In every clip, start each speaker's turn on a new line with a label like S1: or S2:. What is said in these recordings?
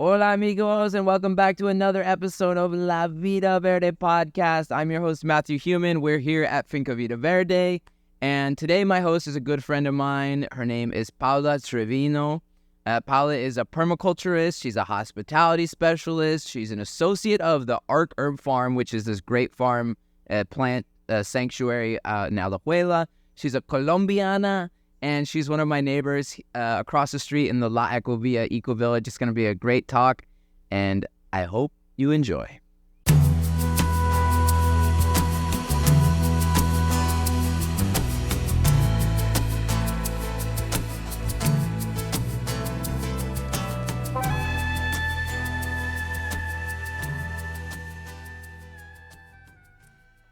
S1: Hola amigos, and welcome back to another episode of La Vida Verde podcast. I'm your host, Matthew Human. We're here at Finca Vida Verde, and today my host is a good friend of mine. Her name is Paula Triviño. Paula is a permaculturist. She's a hospitality specialist. She's an associate of the Ark Herb Farm, which is this great farm plant sanctuary in Alajuela. She's a Colombiana, and she's one of my neighbors across the street in the La Ecovia Eco Village. It's going to be a great talk, and I hope you enjoy.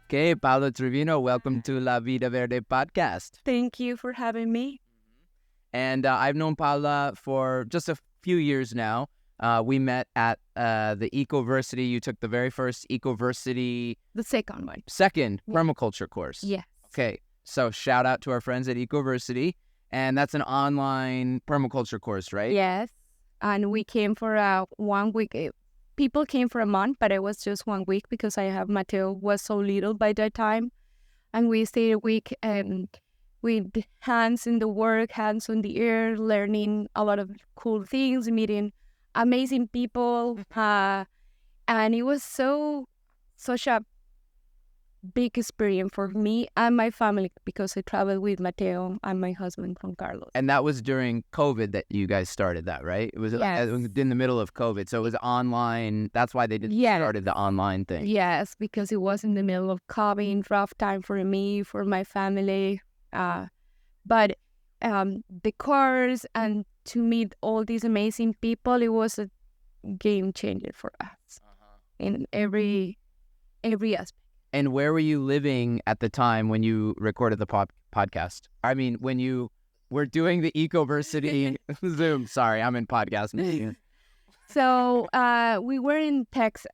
S1: Okay, Pablo Triviño, welcome to La Vida Verde podcast.
S2: Thank you for having me.
S1: And I've known Paula for just a few years now. We met at the Ecoversity. You took the very first Ecoversity.
S2: The second one.
S1: Second permaculture course.
S2: Yes.
S1: Okay, so shout out to our friends at Ecoversity. And that's an online permaculture course, right?
S2: Yes. And we came for 1 week. People came for a month, but it was just 1 week because I have Mateo was so little by that time. And we stayed a week with hands in the work, hands on the air, learning a lot of cool things, meeting amazing people. And it was such a big experience for me and my family because I traveled with Mateo and my husband, Juan Carlos.
S1: And that was during COVID that you guys started that, right? It was in the middle of COVID. So it was online. That's why they started the online thing.
S2: Yes, because it was in the middle of COVID, rough time for me, for my family. But the course and to meet all these amazing people, it was a game changer for us in every aspect.
S1: And where were you living at the time when you recorded the podcast? I mean, when you were doing the Ecoversity Zoom. Sorry, I'm in podcast.
S2: So we were in Texas.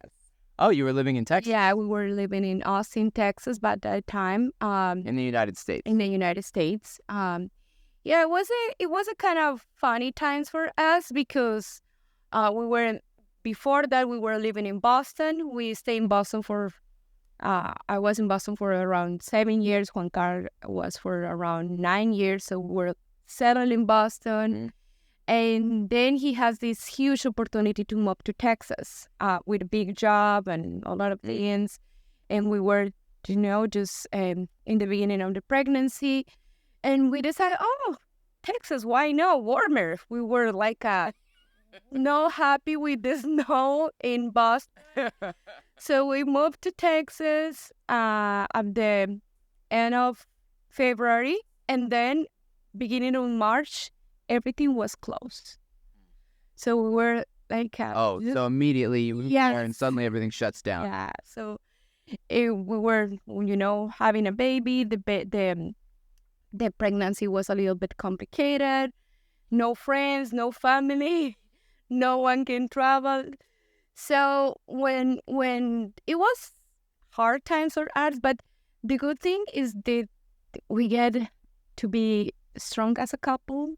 S1: Oh, you were living in Texas?
S2: Yeah, we were living in Austin, Texas by that time.
S1: In the United States.
S2: In the United States. Yeah, it was a kind of funny times for us because before that we were living in Boston. We stayed in Boston for I was in Boston for around 7 years. Juan Carlos was for around 9 years. So we were settled in Boston. Mm-hmm. And then he has this huge opportunity to move to Texas with a big job and a lot of things. And we were, just in the beginning of the pregnancy. And we decided, Texas, why not? Warmer. We were like not happy with the snow in Boston. So we moved to Texas at the end of February. And then beginning of March, everything was closed. So we were like...
S1: so immediately you moved there and suddenly everything shuts down.
S2: Yeah, so we were, having a baby. The pregnancy was a little bit complicated. No friends, no family. No one can travel. So when it was hard times for us, but the good thing is that we get to be strong as a couple.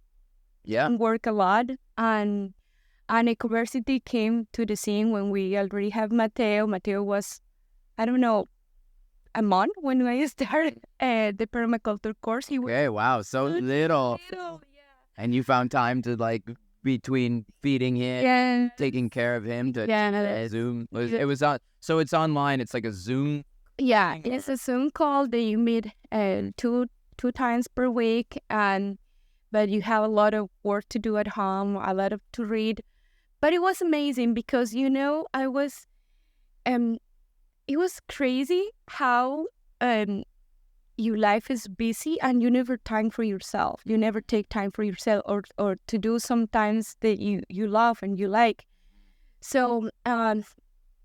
S1: Yeah.
S2: And work a lot. And Ecoversity came to the scene when we already have Mateo. Mateo was, I don't know, a month when I started the permaculture course. He was
S1: wow, so little.
S2: Yeah.
S1: And you found time to between feeding him, taking care of him, to Zoom. It was on. So it's online. It's like a Zoom.
S2: Yeah, it's a Zoom call that you meet two times per week, but you have a lot of work to do at home, a lot to read. But it was amazing because I was, it was crazy how your life is busy and you never time for yourself. You never take time for yourself or to do sometimes that you love and you like. So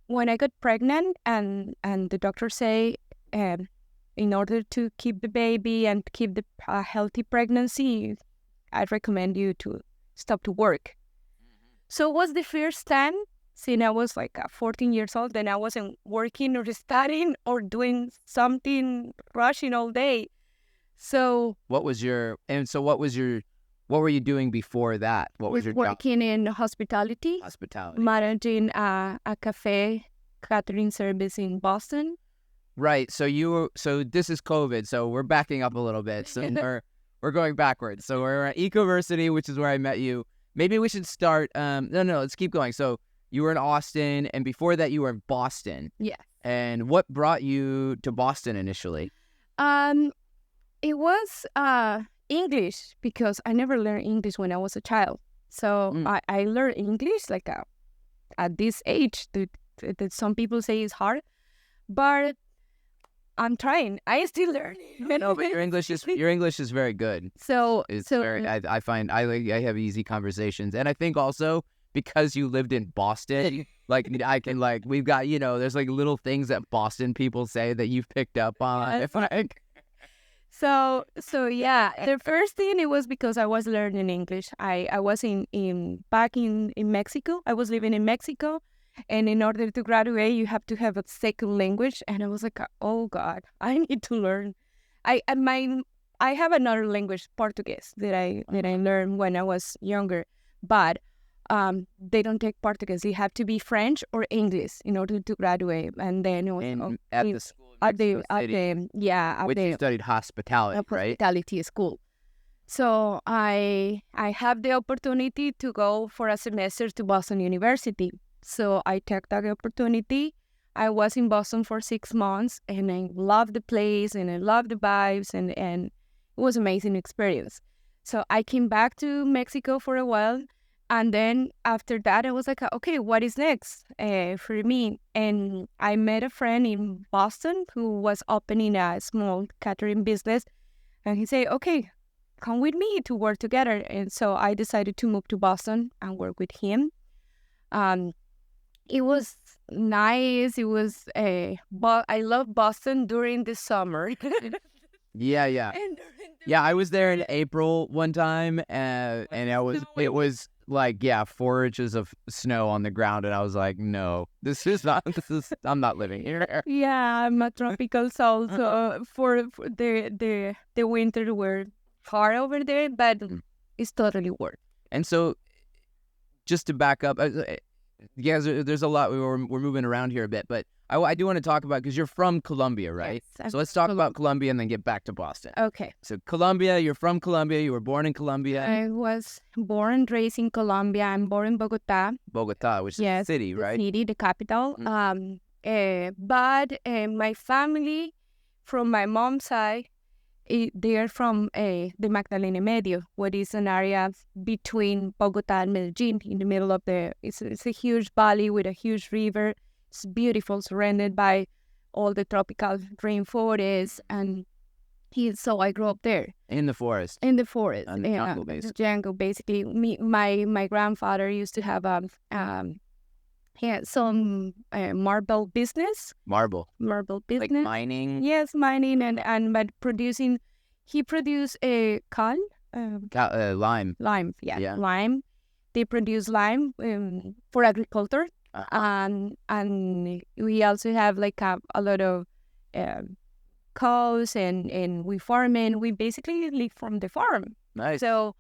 S2: when I got pregnant and the doctor say in order to keep the baby and keep the healthy pregnancy, I'd recommend you to stop to work. So it was the first time since I was 14 years old, then I wasn't working or studying or doing something, rushing all day. So
S1: what was your what were you doing before that? What was your job?
S2: Working in hospitality, managing a cafe catering service in Boston.
S1: Right. So this is COVID. So we're backing up a little bit. So we're going backwards. So we're at Ecoversity, which is where I met you. Maybe we should start. No, let's keep going. So you were in Austin, and before that, you were in Boston.
S2: Yeah.
S1: And what brought you to Boston initially?
S2: It was English, because I never learned English when I was a child. So I learned English like at this age that some people say is hard, but I'm trying. I still learn.
S1: No, but your English is very good. I find I have easy conversations, and I think also because you lived in Boston, like I can we've got there's like little things that Boston people say that you've picked up on.
S2: Yes. So yeah, the first thing, it was because I was learning English. I was back in Mexico. I was living in Mexico. And in order to graduate, you have to have a second language. And I was like, oh God, I need to learn. I have another language, Portuguese, that I learned when I was younger. But they don't take Portuguese. You have to be French or English in order to graduate. And then it was
S1: at the school you studied hospitality, right?
S2: Hospitality school. So I have the opportunity to go for a semester to Boston University. So I took that opportunity. I was in Boston for 6 months, and I loved the place, and I loved the vibes, and it was an amazing experience. So I came back to Mexico for a while, and then after that, I was like, okay, what is next for me? And I met a friend in Boston who was opening a small catering business, and he said, okay, come with me to work together. And so I decided to move to Boston and work with him. It was nice. It was but I love Boston during the summer.
S1: Yeah. I was there in April one time, and it was like 4 inches of snow on the ground, and I was like, no, I'm not living here.
S2: Yeah, I'm a tropical soul, so for the winter were hard over there, but it's totally worth.
S1: And so, just to back up. There's a lot. We're moving around here a bit, but I do want to talk about, because you're from Colombia, right?
S2: Yes,
S1: so let's talk about Colombia and then get back to Boston.
S2: Okay.
S1: So Colombia, you're from Colombia. You were born in Colombia.
S2: I was born and raised in Colombia. I'm born in Bogota.
S1: Bogota, which is the city, right?
S2: The city, the capital. But my family, from my mom's side, they are from the Magdalena Medio, what is an area between Bogota and Medellin, in the middle of it's a huge valley with a huge river. It's beautiful, surrounded by all the tropical rainforests, and so I grew up there.
S1: In the forest.
S2: In the forest.
S1: On the jungle, basically.
S2: The jungle, basically. My grandfather used to have some marble business.
S1: Marble business. Like mining?
S2: Yes, mining but producing. He produced cal.
S1: Lime.
S2: Lime, yeah, lime. They produce lime for agriculture. And we also have like a lot of cows, and we farm, and we basically live from the farm.
S1: Nice.
S2: So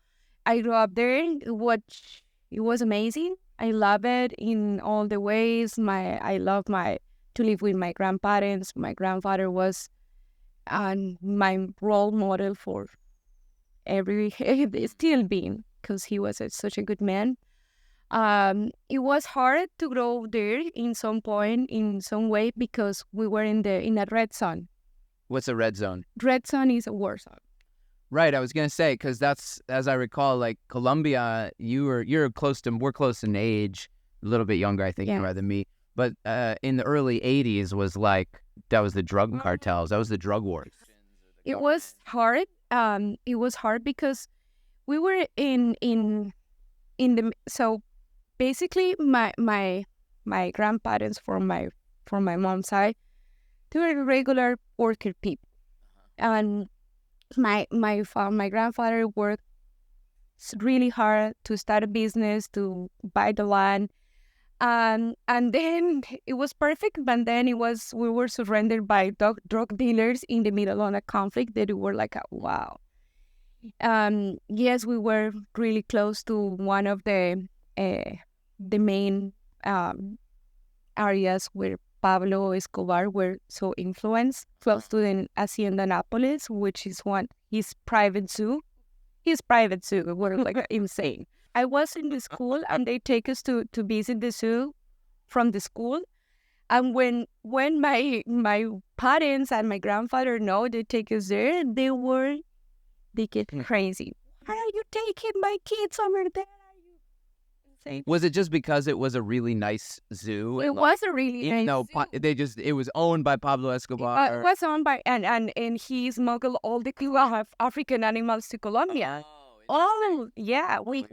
S2: I grew up there. It was amazing. I love it in all the ways. I love to live with my grandparents. My grandfather was my role model for still being, because he was such a good man. It was hard to grow there in some point, in some way, because we were in a red zone.
S1: What's a red zone?
S2: Red zone is a war zone.
S1: Right, I was gonna say, because that's, as I recall, like Colombia, we're close in age, a little bit younger, I think, rather than me. But in the early '80s that was the drug cartels, that was the drug wars.
S2: It was hard. It was hard because we were in the so basically my grandparents from my mom's side, they were regular worker people, and my grandfather worked really hard to start a business, to buy the land, and then it was perfect. But then we were surrounded by drug dealers in the middle of a conflict that we were like, wow. Yes, we were really close to one of the main areas where Pablo Escobar were so influenced, close to the Hacienda Nápoles, which is his private zoo. His private zoo were like insane. I was in the school and they take us to visit the zoo from the school. And when my parents and my grandfather know they take us there, they get crazy. Why are you taking my kids over there? Insane.
S1: Was it just because it was a really nice zoo?
S2: It was a really
S1: Even
S2: nice
S1: though
S2: zoo.
S1: it was owned by Pablo Escobar.
S2: It was owned by and he smuggled all the African animals to Colombia. Oh yeah, we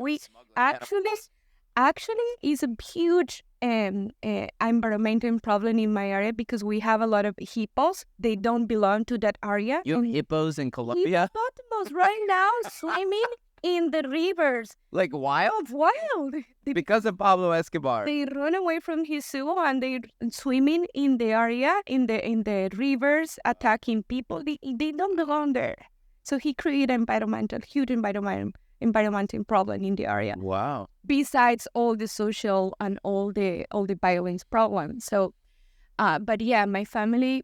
S2: actually is a huge environmental problem in my area because we have a lot of hippos. They don't belong to that area.
S1: You have hippos in Colombia?
S2: Hippopotamus right now swimming in the rivers.
S1: Like wild?
S2: Wild.
S1: Because of Pablo Escobar.
S2: They run away from his zoo and they swimming in the area, in the rivers, attacking people. They don't belong there. So he created huge environmental problem in the area.
S1: Wow.
S2: Besides all the social and all the violence problems. So, but yeah, my family,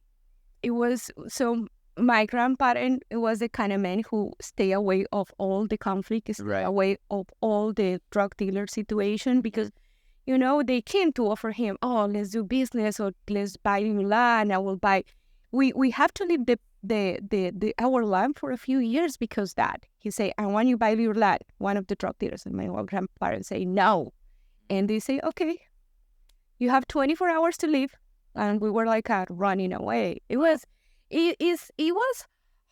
S2: it was so. My grandparent was the kind of man who stay away of all the conflict, stay away of all the drug dealer situation because, they came to offer him, oh, let's do business or let's buy new land. I will buy. We have to leave the our land for a few years because that he say, I want you to buy your land. One of the drug dealers and my grandparents say no, and they say, okay, you have 24 hours to leave, and we were like running away. It was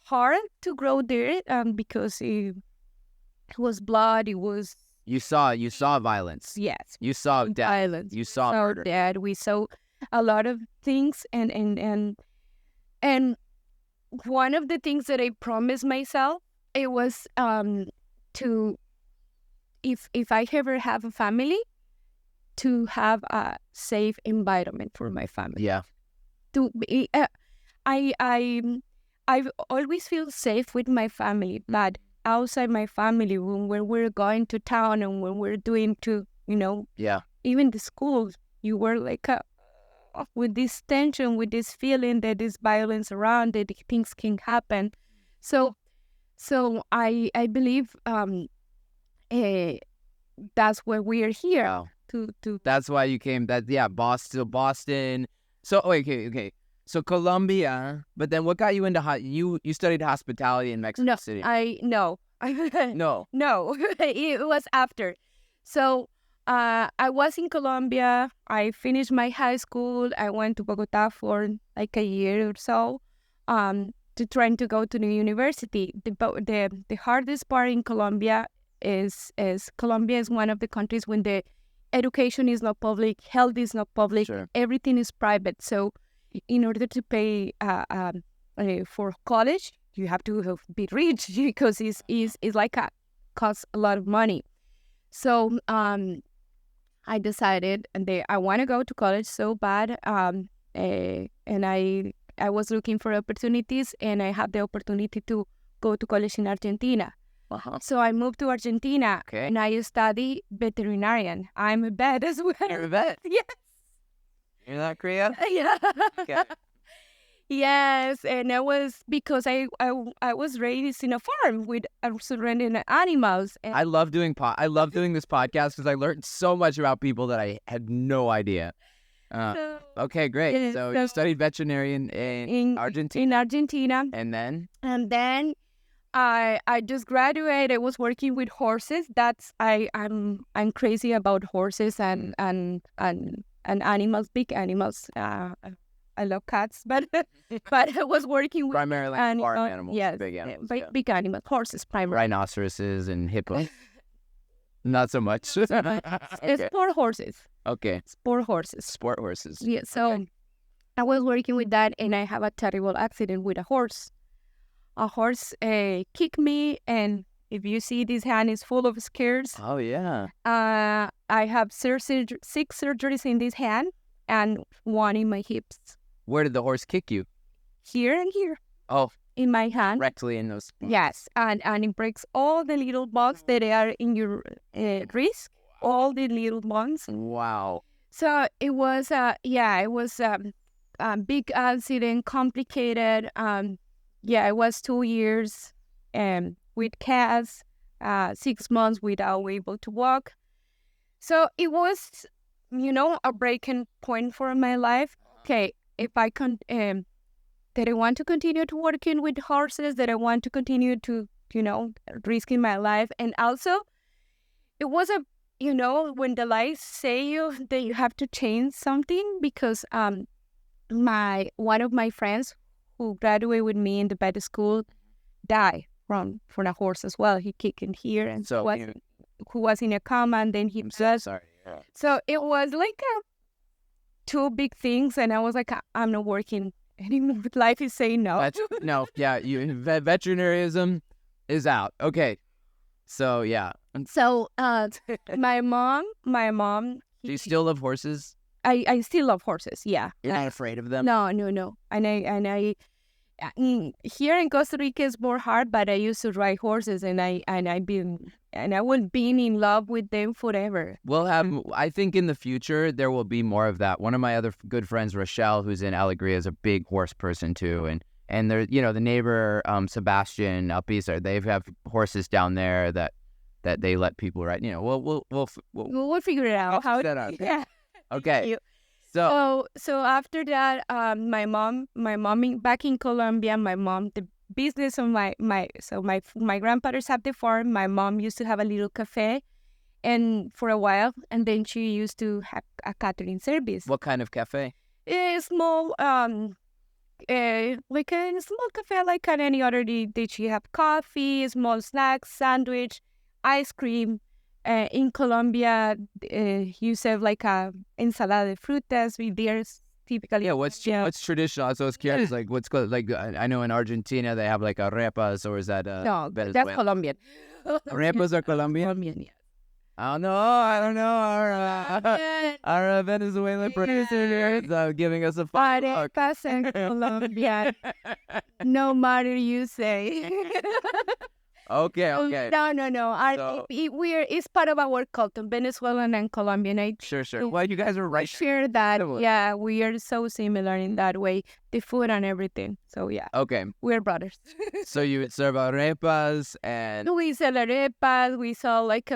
S2: hard to grow there because it was blood. It was
S1: you saw violence.
S2: Yes,
S1: you saw death.
S2: Violence.
S1: You saw murder.
S2: Death. We saw a lot of things, and one of the things that I promised myself it was to if I ever have a family to have a safe environment for my family.
S1: Yeah.
S2: To be, I always feel safe with my family, but outside my family, when we're going to town and when we're doing even the schools, you were like with this tension, with this feeling that there's violence around, that things can happen. So I believe that's why we are here.
S1: Wow.
S2: To
S1: That's why you came. Boston. So okay. So Colombia, but then what got you into you studied hospitality in Mexico City?
S2: No. No, it was after. So I was in Colombia. I finished my high school. I went to Bogota for like a year or so to trying to go to the university. The hardest part in Colombia is Colombia is one of the countries when the education is not public, health is not public,
S1: Sure.
S2: Everything is private. So in order to pay for college, you have to be rich because it's like costs a lot of money. So I decided I want to go to college so bad, and I was looking for opportunities, and I had the opportunity to go to college in Argentina.
S1: Uh-huh.
S2: So I moved to Argentina,
S1: Okay.
S2: and I study veterinarian. I'm a vet as well.
S1: You're a vet.
S2: Yes.
S1: You're not Korea?
S2: Yeah.
S1: Okay.
S2: Yes, and it was because I was raised in a farm with surrounding animals. And
S1: I love doing this podcast because I learned so much about people that I had no idea. Okay, great.
S2: yeah,
S1: So
S2: so
S1: you studied veterinary in Argentina.
S2: In Argentina,
S1: And
S2: then I just graduated. I was working with horses. I'm crazy about horses and animals, big animals. I love cats, but I was working with
S1: primarily farm animals.
S2: Yes,
S1: Big animals.
S2: big animals, horses primarily.
S1: Rhinoceroses and hippos. Not so much.
S2: It's
S1: Okay.
S2: sport horses.
S1: Okay.
S2: Sport horses.
S1: Sport horses.
S2: Yeah. So I was working with that, and I have a terrible accident with a horse. A horse kicked me, and if you see, this hand is full of scars.
S1: Oh yeah.
S2: I have 6 surgeries in this hand and 1 in my hips.
S1: Where did the horse kick you?
S2: Here and here.
S1: Oh.
S2: in my hand.
S1: Directly in those spots.
S2: Yes, and it breaks all the little bugs that are in your wrist, all the little ones.
S1: Wow.
S2: So it was a big accident, complicated. It was 2 years with cats, 6 months without able to walk. So it was, a breaking point for my life. Okay, if I can, that I want to continue to working with horses, that I want to continue to, risking my life. And also, it was when the life say you that you have to change something, because one of my friends who graduated with me in the vet school died from a horse as well. He kicked in here, and
S1: So
S2: who was in a coma, and then he passed.
S1: Sorry. Yeah.
S2: So it was like two big things, and I was like, I'm not working anymore. Life is saying no.
S1: No, yeah, veterinarianism is out. Okay, so yeah.
S2: So my mom.
S1: Do you still love horses?
S2: I still love horses. Yeah.
S1: You're not afraid of them?
S2: No. And I here in Costa Rica it's more hard, but I used to ride horses, and I would be in love with them forever.
S1: We'll have. I think in the future there will be more of that. One of my other good friends, Rochelle, who's in Alegria, is a big horse person too, and there, the neighbor Sebastian Alpizar, they have horses down there that they let people ride.
S2: We'll figure it out.
S1: How that out.
S2: Yeah.
S1: Okay.
S2: So after that, my mom back in Colombia, the business of my grandfathers had the farm. My mom used to have a little cafe, and for a while, and then she used to have a catering service.
S1: What kind of cafe?
S2: A small, like a small cafe, like any other. Did she have coffee, small snacks, sandwich, ice cream? In Colombia, you serve like a ensalada de frutas with theirs typically.
S1: Yeah, what's traditional? So it's curious, like what's called, like I know in Argentina they have like arepas, or is that
S2: no,
S1: Venezuela?
S2: That's Colombian.
S1: Arepas are Colombian?
S2: Colombian, yeah.
S1: I don't know. Our Venezuelan producer is giving us a fire.
S2: Arepas are Colombian. No matter you say.
S1: Okay.
S2: No. It's part of our culture, Venezuelan and Colombian.
S1: Sure. Well, you guys are right.
S2: Share that. Yeah, we are so similar in that way. The food and everything. So yeah.
S1: Okay.
S2: We're brothers.
S1: So you would serve arepas and...
S2: We sell arepas. We sell like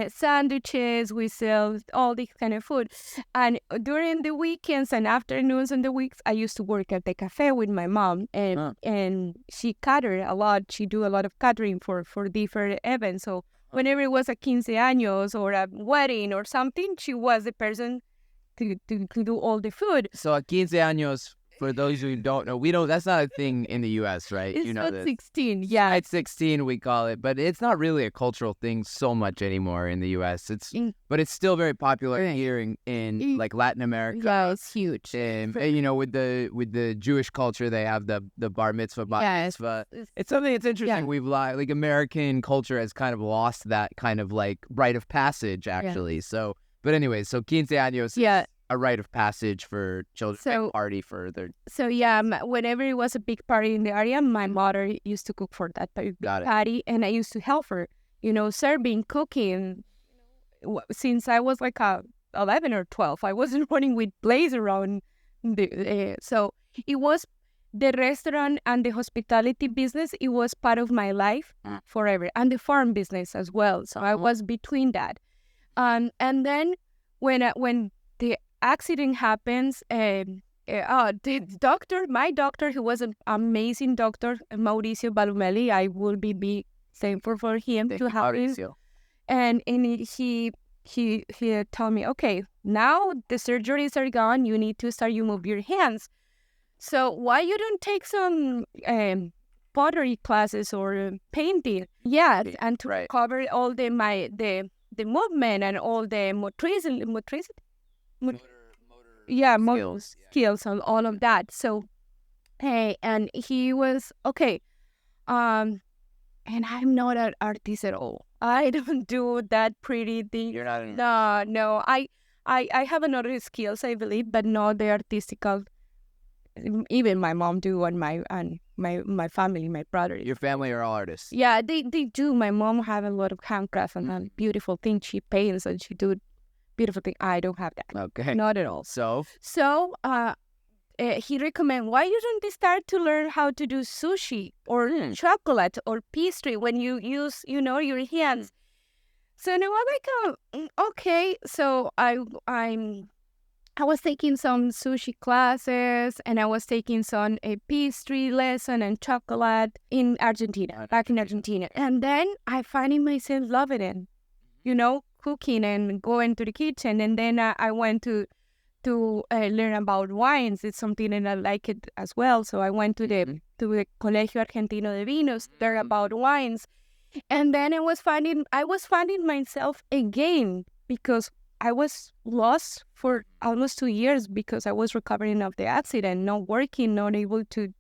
S2: sandwiches. We sell all this kind of food. And during the weekends and afternoons and the weeks, I used to work at the cafe with my mom, and she catered a lot. She do a lot of catering for different events. So whenever it was a 15 años or a wedding or something, she was the person to do all the food.
S1: So a 15 años, for those who don't know, that's not a thing in the U.S., right?
S2: It's not 16, yeah.
S1: It's 16, we call it, but it's not really a cultural thing so much anymore in the U.S. But it's still very popular here in like Latin America.
S2: Yeah, it's huge.
S1: And with the Jewish culture, they have the bar mitzvah, mitzvah. It's something that's interesting.
S2: Yeah.
S1: We've like American culture has kind of lost that kind of like rite of passage, actually. Yeah. So, but anyway, so 15 años.
S2: Yeah.
S1: A rite of passage for children, party for their...
S2: So yeah, whenever it was a big party in the area, my mother used to cook for that big party, and I used to help her, serving, cooking. Since I was like 11 or 12, I wasn't running with blades around. So it was the restaurant and the hospitality business. It was part of my life forever, and the farm business as well. So I was between that, and then when the accident happens, my doctor, who was an amazing doctor, Mauricio Balumelli, I will be thankful for him to have him. And he told me, okay, now the surgeries are gone, you need to move your hands. So why you don't take some pottery classes or painting? Yeah, and to cover all the movement and all the motricity. Motor skills and all of that. So, and he was okay. And I'm not an artist at all. I don't do that pretty thing.
S1: You're not
S2: No. I have another skills, I believe, but not the artistical even my mom do, and my family, my brother.
S1: Your family are all artists.
S2: Yeah, they do. My mom have a lot of handcraft and beautiful things. She paints and she do beautiful things. I don't have that.
S1: Okay.
S2: Not at all.
S1: So
S2: he recommend, why didn't they start to learn how to do sushi or chocolate or pastry when you use, your hands? So now I'm like, okay. So I was taking some sushi classes, and I was taking some a pastry lesson and chocolate in Argentina, back in Argentina. And then I finding myself loving it, cooking and going to the kitchen. And then I went to learn about wines. It's something that I like it as well. So I went to the Colegio Argentino de Vinos, learn about wines. And then I was finding myself again, because I was lost for almost 2 years because I was recovering of the accident, not working, not able to,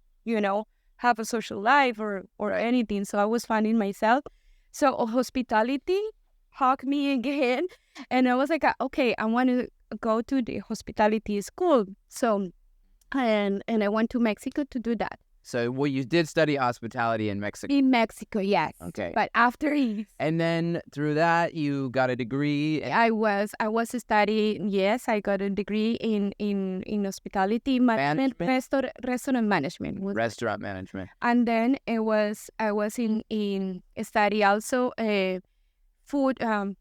S2: have a social life or anything. So I was finding myself. So hospitality hugged me again. And I was like, okay, I want to go to the hospitality school. So, and I went to Mexico to do that.
S1: So, you did study hospitality in Mexico.
S2: In Mexico, yes.
S1: Okay.
S2: But after
S1: and then through that, you got a degree.
S2: I was studying. Yes, I got a degree in hospitality management, restaurant management.
S1: Restaurant management.
S2: And then I was in study also food and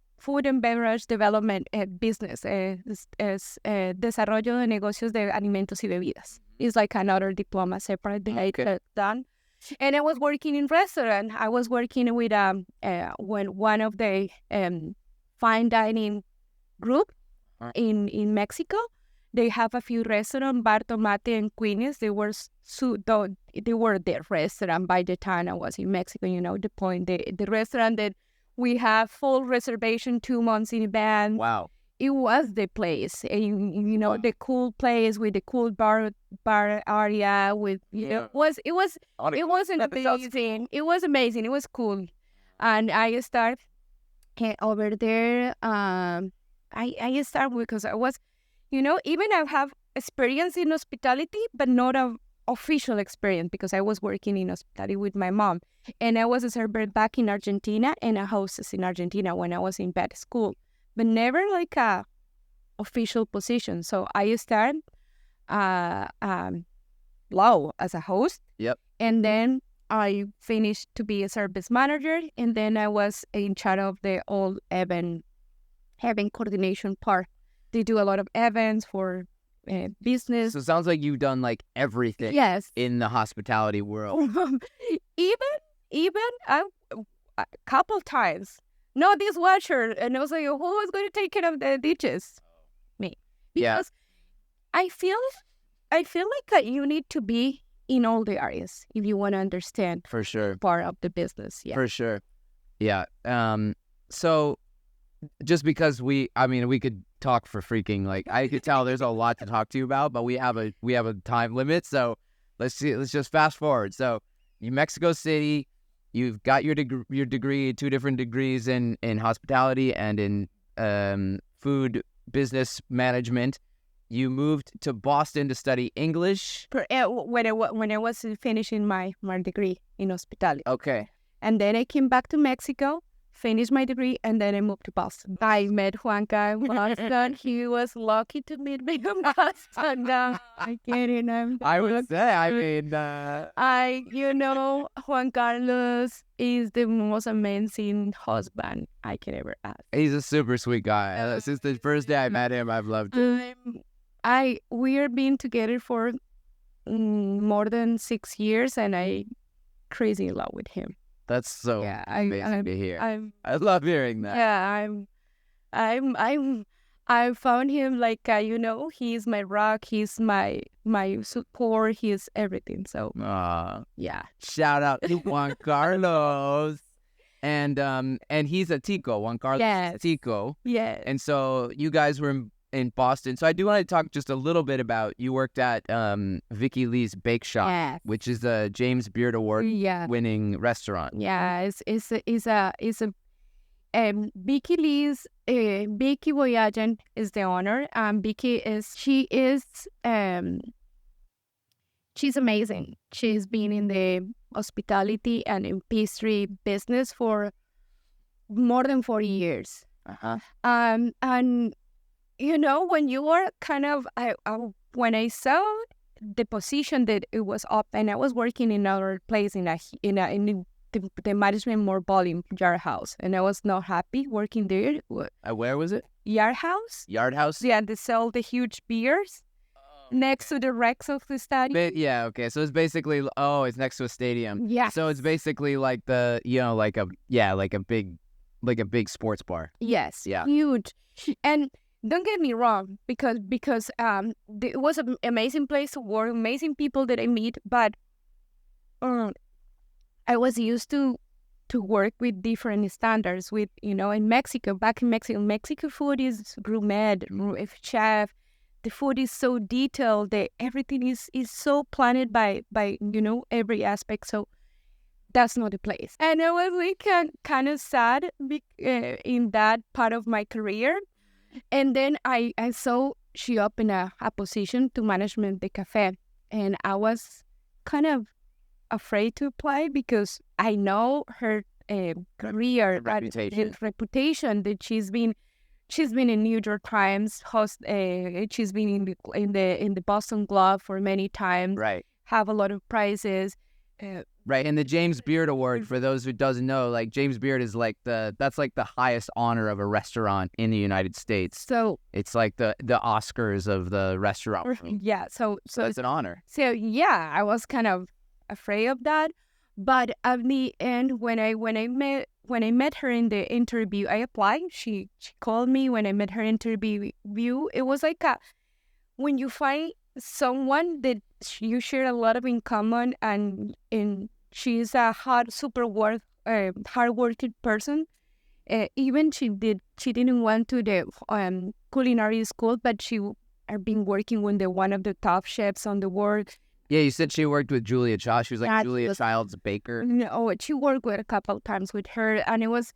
S2: beverage development business. Desarrollo de negocios de alimentos y bebidas. It's like another diploma separate that I done. And I was working in restaurant. I was working with one of the fine dining group in Mexico. They have a few restaurants, Bar Tomate and Queens. They were their restaurant by the time I was in Mexico. The point, the restaurant that we have full reservation 2 months in advance.
S1: Wow.
S2: It was the place, wow. The cool place with the cool bar area with, it was amazing. It was amazing. It was cool. And I started over there. I started because I was, even I have experience in hospitality, but not a official experience because I was working in hospitality with my mom. And I was a server back in Argentina and a hostess in Argentina when I was in vet school, but never like a official position. So I started low as a host.
S1: Yep.
S2: And then I finished to be a service manager, and then I was in charge of the all event coordination part. They do a lot of events for business.
S1: So it sounds like you've done like everything.
S2: Yes.
S1: In the hospitality world.
S2: even a couple times. No dishwasher, and I was like, who is going to take care of the dishes? Me. Because I feel like you need to be in all the areas if you want to understand.
S1: For sure.
S2: Part of the business. Yeah.
S1: For sure. Yeah. So just because we could talk for freaking, like, I could tell there's a lot to talk to you about, but we have a time limit. So let's just fast forward. So you Mexico City, you've got your degree, 2 different degrees in hospitality and in food business management. You moved to Boston to study English.
S2: When I was finishing my degree in hospitality.
S1: Okay.
S2: And then I came back to Mexico, finished my degree, and then I moved to Boston. I met Juanca in Boston. He was lucky to meet me in Boston. I get it.
S1: I would say,
S2: Juan Carlos is the most amazing husband I can ever ask.
S1: He's a super sweet guy. Since the first day I met him, I've loved him.
S2: We are being together for more than 6 years, and I crazy in love with him.
S1: That's so amazing to hear. I love hearing that.
S2: Yeah, I found him like he's my rock, he's my support, he's everything. So yeah.
S1: Shout out to Juan Carlos. And he's a Tico. Juan Carlos is Tico.
S2: Yeah.
S1: And so you guys were in Boston. So I do want to talk just a little bit about, you worked at Vicky Lee's Bake Shop, which is a James Beard Award winning restaurant.
S2: Yeah, it's a Vicky Lee's Vicky Boyajan is the owner. Vicky is she's amazing. She's been in the hospitality and in pastry business for more than 40 years. And when you are kind of, when I saw the position that it was up, and I was working in another place in the management more volume yard house, and I was not happy working there.
S1: Where was it?
S2: Yard house.
S1: Yard house?
S2: Yeah, they sell the huge beers next to the Rex of the stadium.
S1: Yeah, okay. So it's basically, it's next to a stadium.
S2: Yeah.
S1: So it's basically like like a big sports bar.
S2: Yes.
S1: Yeah.
S2: Huge. And don't get me wrong, because it was an amazing place to work, amazing people that I meet, but I was used to work with different standards. With in Mexico, Mexico food is gourmet, chef. The food is so detailed. That everything is so planned by every aspect. So that's not the place. And I was like kind of sad in that part of my career. And then I saw she opened a position to management the cafe, and I was kind of afraid to apply because I know her career, reputation that she's been in New York Times, she's been in the Boston Globe for many times.
S1: Right.
S2: Have a lot of prizes.
S1: Right, and the James Beard Award, for those who doesn't know, like James Beard is that's like the highest honor of a restaurant in the United States.
S2: So
S1: it's like the Oscars of the restaurant.
S2: Yeah, so
S1: it's an honor.
S2: So yeah, I was kind of afraid of that, but at the end, when I met her in the interview, I applied. She called me when I met her interview. It was like when you find someone that you share a lot of in common, and she's a hard-working person. Even she didn't want to the culinary school, but she had been working with one of the top chefs on the world.
S1: Yeah, you said she worked with Julia Child. She was like Julia Child's baker.
S2: No, she worked with a couple of times with her, and it was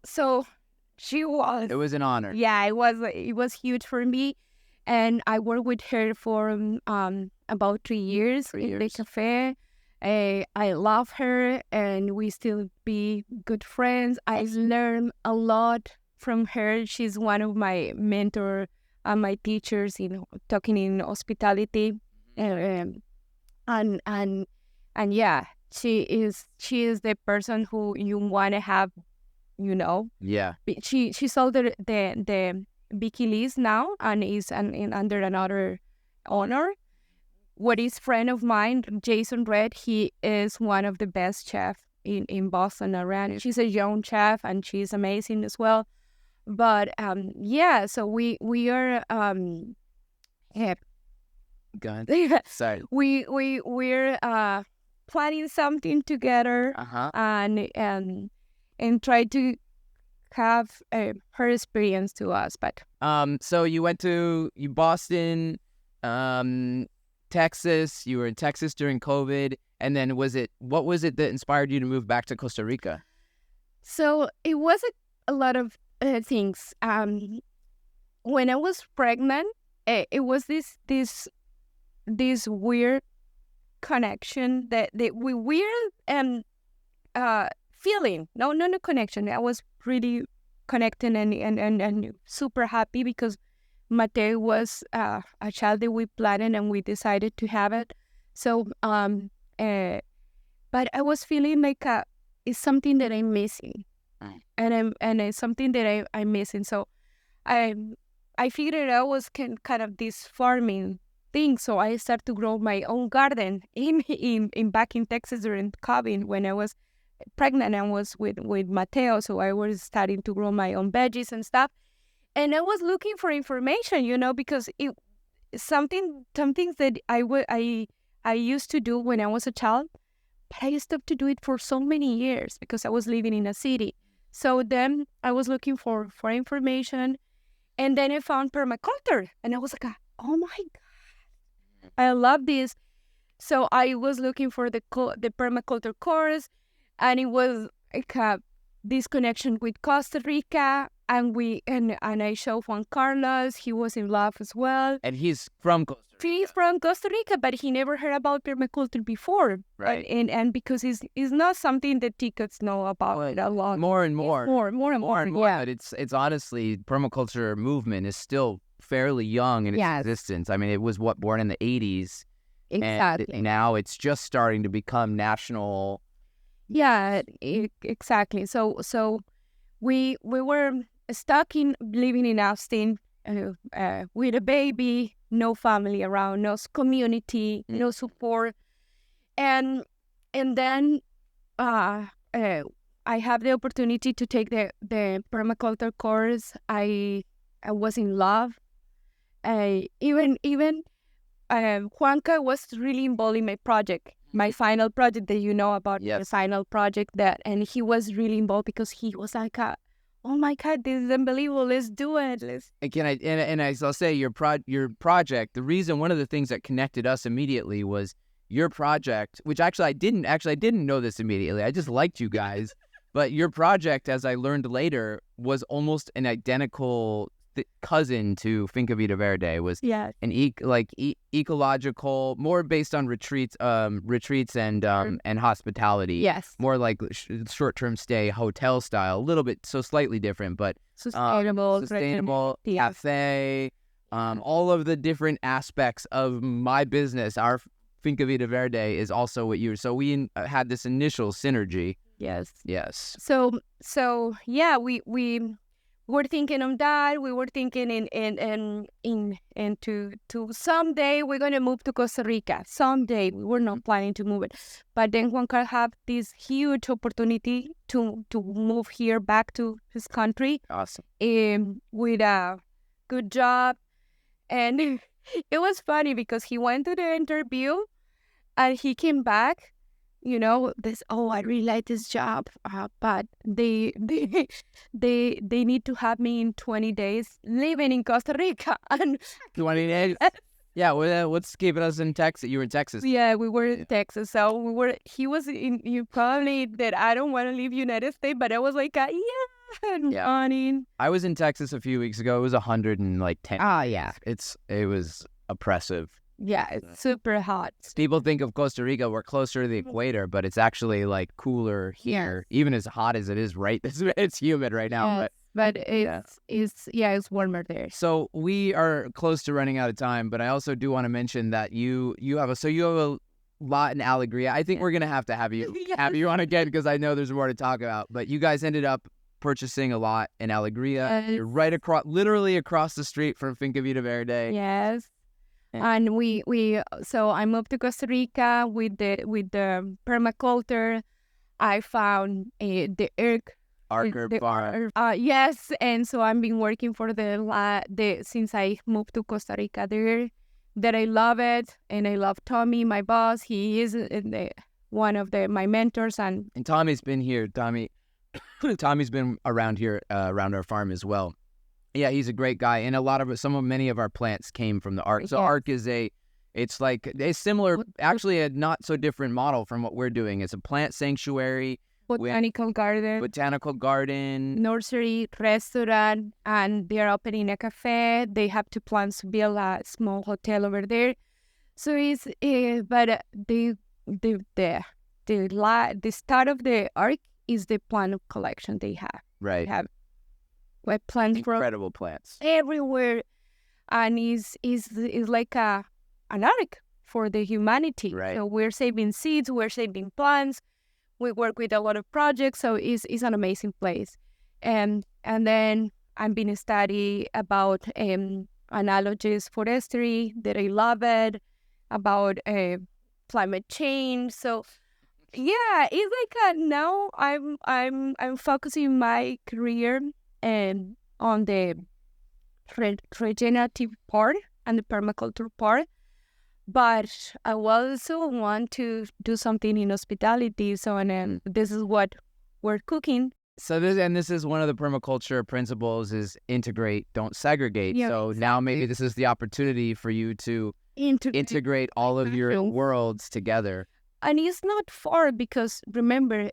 S2: so she was.
S1: It was an honor.
S2: Yeah, it was huge for me. And I worked with her for about 3 years in the cafe. I love her, and we still be good friends. I learned a lot from her. She's one of my mentor and my teachers in talking in hospitality, and yeah, she is the person who you want to have,
S1: Yeah.
S2: She sold the Vicky Lee's now, and is under another owner. What is friend of mine, Jason Red, he is one of the best chefs in Boston around. She's a young chef, and she's amazing as well. But yeah, so we are yeah.
S1: Go ahead. Sorry.
S2: We're planning something together, and try to have her experience to us. But
S1: so you went to Boston, Texas. You were in Texas during COVID, and then what was it that inspired you to move back to Costa Rica?
S2: So it was a lot of things. When I was pregnant, it was this weird connection that we weird feeling. No connection. I was really connected and super happy because Mateo was a child that we planned and we decided to have it. So but I was feeling like it's something that I'm missing, and it's something that I'm missing. So I figured out was kind of this farming thing. So I started to grow my own garden in back in Texas during COVID when I was pregnant and was with Mateo. So I was starting to grow my own veggies and stuff. And I was looking for information, because some things that I used to do when I was a child, but I stopped to do it for so many years because I was living in a city. So then I was looking for information, and then I found permaculture, and I was like, oh my God, I love this. So I was looking for the permaculture course, and it was like this connection with Costa Rica. I showed Juan Carlos. He was in love as well.
S1: And he's from Costa Rica.
S2: He's from Costa Rica, but he never heard about permaculture before.
S1: Right.
S2: And because it's not something that tickets know about it a lot.
S1: More and more.
S2: More and more. Yeah.
S1: But it's honestly, permaculture movement is still fairly young in its existence. I mean, it was born in the 80s.
S2: Exactly.
S1: And now it's just starting to become national.
S2: Yeah, exactly. So we were stuck living in Austin with a baby, no family around, no community, no support, and then I have the opportunity to take the permaculture course. I was in love. Even Juanca was really involved in my project. My final project that you know about, the final project and he was really involved because he was like, oh my God, this is unbelievable. Let's do it.
S1: And I'll say your project, one of the things that connected us immediately was your project, which I didn't know this immediately. I just liked you guys, but your project, as I learned later, was almost an identical cousin to Finca Vida Verde. Was an ecological, more based on retreats and hospitality.
S2: Yes,
S1: more like short-term stay hotel style, a little bit slightly different, but
S2: sustainable
S1: cafe, all of the different aspects of my business. Our Finca Vida Verde is also what you. So we had this initial synergy.
S2: Yes.
S1: So
S2: yeah, we were thinking of that. We were thinking to someday we're gonna move to Costa Rica. Someday we were not planning to move it, but then Juan Carlos had this huge opportunity to move here back to his country.
S1: Awesome.
S2: With a good job, and it was funny because he went to the interview, and he came back. I really like this job, but they need to have me in 20 days living in Costa Rica. And
S1: 20 days? Yeah, what's keeping us in Texas? You were in Texas.
S2: Yeah, we were in Texas. So he was you probably that I don't want to leave United States, but I was like, running.
S1: I was in Texas a few weeks ago. It was 110.
S2: Oh, yeah.
S1: It was oppressive.
S2: Yeah, it's super hot.
S1: People think of Costa Rica, we're closer to the equator, but it's actually like cooler here. Even as hot as it is, right? It's humid right now.
S2: Yes, but it's warmer there.
S1: So we are close to running out of time, but I also do want to mention that you have a lot in Alegria. I think we're gonna have to have you on again because I know there's more to talk about. But you guys ended up purchasing a lot in Alegria. You're right literally across the street from Finca Vida Verde.
S2: Yes. And so I moved to Costa Rica with the permaculture. I found the
S1: Arker farm.
S2: Yes, and so I've been working for since I moved to Costa Rica there. That I love it, and I love Tommy, my boss. He is one of my mentors, and
S1: Tommy's been here. Tommy's been around here, around our farm as well. Yeah, he's a great guy, and many of our plants came from the Ark. So Ark is it's like a similar, actually a not so different model from what we're doing. It's a plant sanctuary,
S2: botanical garden, nursery, restaurant, and they're opening a cafe. They have 2 plans to build a small hotel over there. So it's but the start of the Ark is the plant collection they have.
S1: Right.
S2: They have plants,
S1: incredible plants
S2: everywhere, and is like an ark for the humanity.
S1: Right.
S2: So we're saving seeds, we're saving plants. We work with a lot of projects, so it's an amazing place. And then I've been studying about analogous forestry that I love it, about climate change. So yeah, it's like now I'm focusing my career and on the regenerative part and the permaculture part, but I also want to do something in hospitality. So, and this is what we're cooking.
S1: So this is one of the permaculture principles: is integrate, don't segregate. Yeah, so exactly. Now maybe this is the opportunity for you to integrate all of your worlds together.
S2: And it's not far because remember,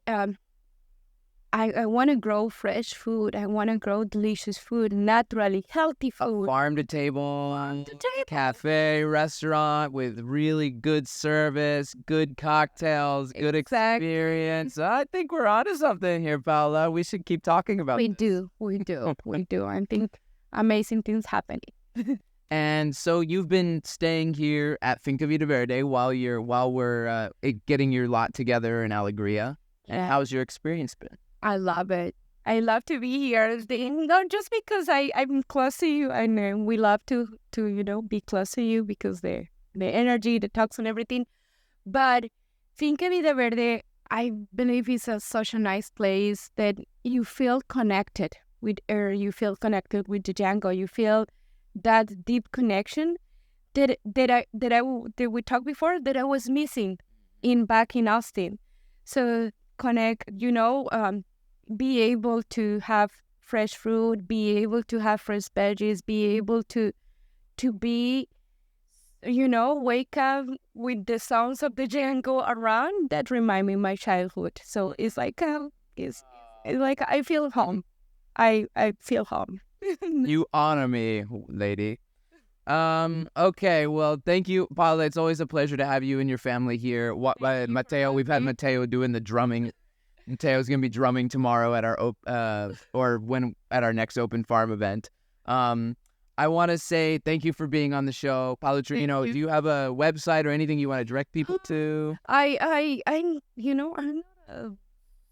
S2: I want to grow fresh food. I want to grow delicious food, naturally healthy food.
S1: Farm to table, cafe, restaurant with really good service, good cocktails, good experience. I think we're onto something here, Paula. We should keep talking about
S2: We
S1: this.
S2: do. I think amazing things happening.
S1: And so you've been staying here at Finca Vida Verde while we're getting your lot together in Alegria. And how's your experience been?
S2: I love it. I love to be here. Not just because I'm close to you, and we love to be close to you because the energy, the talks, and everything. But Finca Vida Verde, I believe, is such a nice place that you feel connected with air. You feel connected with the jungle. You feel that deep connection that we talked before that I was missing back in Austin. So connect, be able to have fresh fruit, be able to have fresh veggies, be able to be, wake up with the sounds of the jungle around. That remind me of my childhood. So it's like it's like I feel home. I feel home.
S1: You honor me, lady. Okay, well, thank you, Paula. It's always a pleasure to have you and your family here. Mateo, we've had Mateo doing the drumming. Mateo's gonna be drumming tomorrow at our at our next open farm event. I want to say thank you for being on the show, Pao Triviño. Do you have a website or anything you want to direct people to?
S2: I'm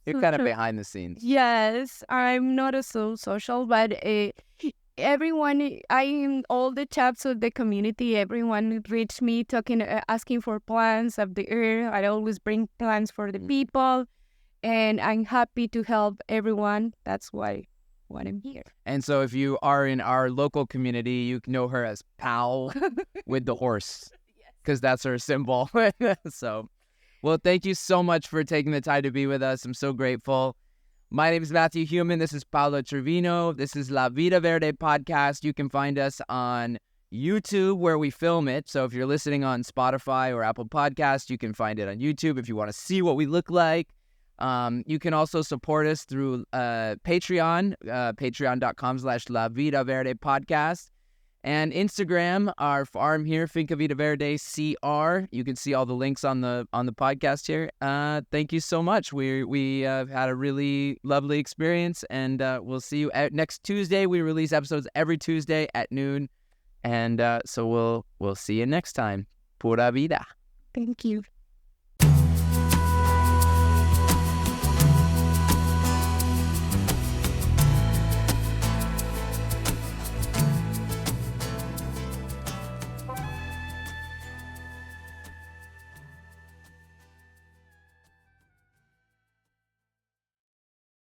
S1: You're kind of behind the scenes.
S2: Yes, I'm not a social, but everyone, all the chats of the community, everyone reached me asking for plans of the earth. I always bring plans for the people, and I'm happy to help everyone. That's why I'm here.
S1: And so if you are in our local community, you know her as Pao with the horse, because that's her symbol. So, well, thank you so much for taking the time to be with us. I'm so grateful. My name is Matthew Human. This is Pablo Triviño. This is La Vida Verde podcast. You can find us on YouTube where we film it. So if you're listening on Spotify or Apple Podcasts, you can find it on YouTube if you want to see what we look like. You can also support us through Patreon, patreon.com/La Vida Verde podcast. And Instagram, our farm here, Finca Vida Verde CR. You can see all the links on the podcast here. Thank you so much. We had a really lovely experience, and we'll see you next Tuesday. We release episodes every Tuesday at noon, and so we'll see you next time. Pura vida.
S2: Thank you.